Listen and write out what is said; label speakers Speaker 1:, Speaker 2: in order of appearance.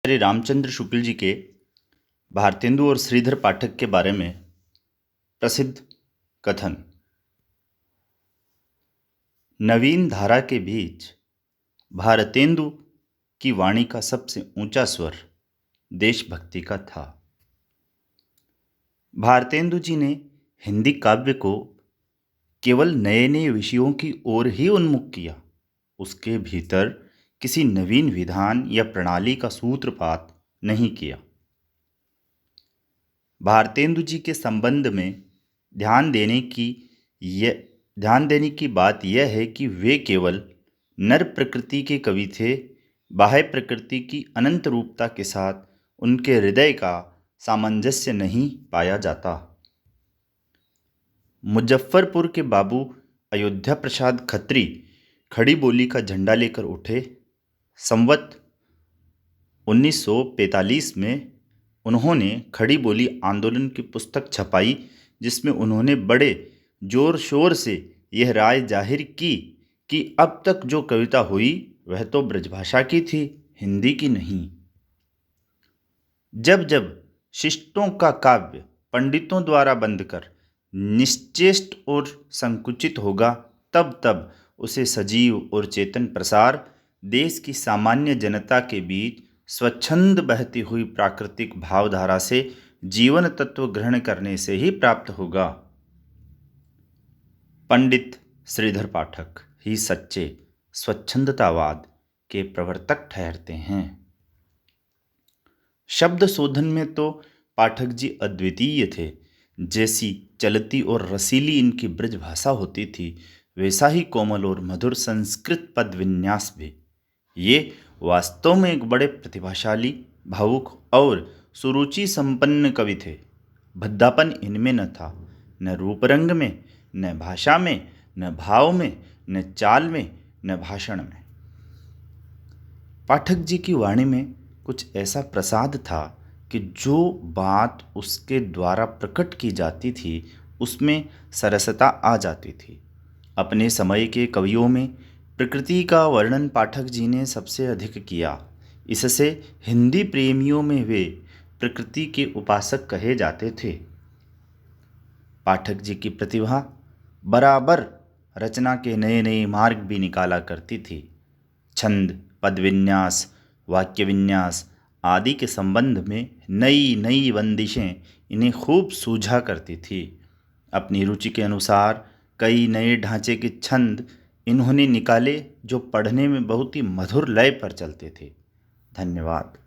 Speaker 1: श्री रामचंद्र शुक्ल जी के भारतेंदु और श्रीधर पाठक के बारे में प्रसिद्ध कथन। नवीन धारा के बीच भारतेंदु की वाणी का सबसे ऊंचा स्वर देशभक्ति का था। भारतेंदु जी ने हिंदी काव्य को केवल नए नए विषयों की ओर ही उन्मुख किया, उसके भीतर किसी नवीन विधान या प्रणाली का सूत्रपात नहीं किया। भारतेंदु जी के संबंध में ध्यान देने की बात यह है कि वे केवल नर प्रकृति के कवि थे। बाह्य प्रकृति की अनंत रूपता के साथ उनके हृदय का सामंजस्य नहीं पाया जाता। मुजफ्फरपुर के बाबू अयोध्या प्रसाद खत्री खड़ी बोली का झंडा लेकर उठे। संवत 1945 में उन्होंने खड़ी बोली आंदोलन की पुस्तक छपाई, जिसमें उन्होंने बड़े जोर शोर से यह राय जाहिर की कि अब तक जो कविता हुई वह तो ब्रजभाषा की थी, हिंदी की नहीं। जब जब शिष्टों का काव्य पंडितों द्वारा बंधकर निश्चेष्ट और संकुचित होगा, तब तब उसे सजीव और चेतन प्रसार देश की सामान्य जनता के बीच स्वच्छंद बहती हुई प्राकृतिक भावधारा से जीवन तत्व ग्रहण करने से ही प्राप्त होगा। पंडित श्रीधर पाठक ही सच्चे स्वच्छंदतावाद के प्रवर्तक ठहरते हैं। शब्द शोधन में तो पाठक जी अद्वितीय थे। जैसी चलती और रसीली इनकी ब्रज भाषा होती थी, वैसा ही कोमल और मधुर संस्कृत पद विन्यास भी। ये वास्तव में एक बड़े प्रतिभाशाली, भावुक और सुरुचि संपन्न कवि थे। भद्दापन इनमें न था, न रूप रंग में, न भाषा में, न भाव में, न चाल में, न भाषण में। पाठक जी की वाणी में कुछ ऐसा प्रसाद था कि जो बात उसके द्वारा प्रकट की जाती थी उसमें सरसता आ जाती थी। अपने समय के कवियों में प्रकृति का वर्णन पाठक जी ने सबसे अधिक किया। इससे हिंदी प्रेमियों में वे प्रकृति के उपासक कहे जाते थे। पाठक जी की प्रतिभा बराबर रचना के नए नए मार्ग भी निकाला करती थी। छंद, पद विन्यास, वाक्य विन्यास आदि के संबंध में नई नई बंदिशें इन्हें खूब सूझा करती थी। अपनी रुचि के अनुसार कई नए ढांचे के छंद इन्होंने निकाले, जो पढ़ने में बहुत ही मधुर लय पर चलते थे। धन्यवाद।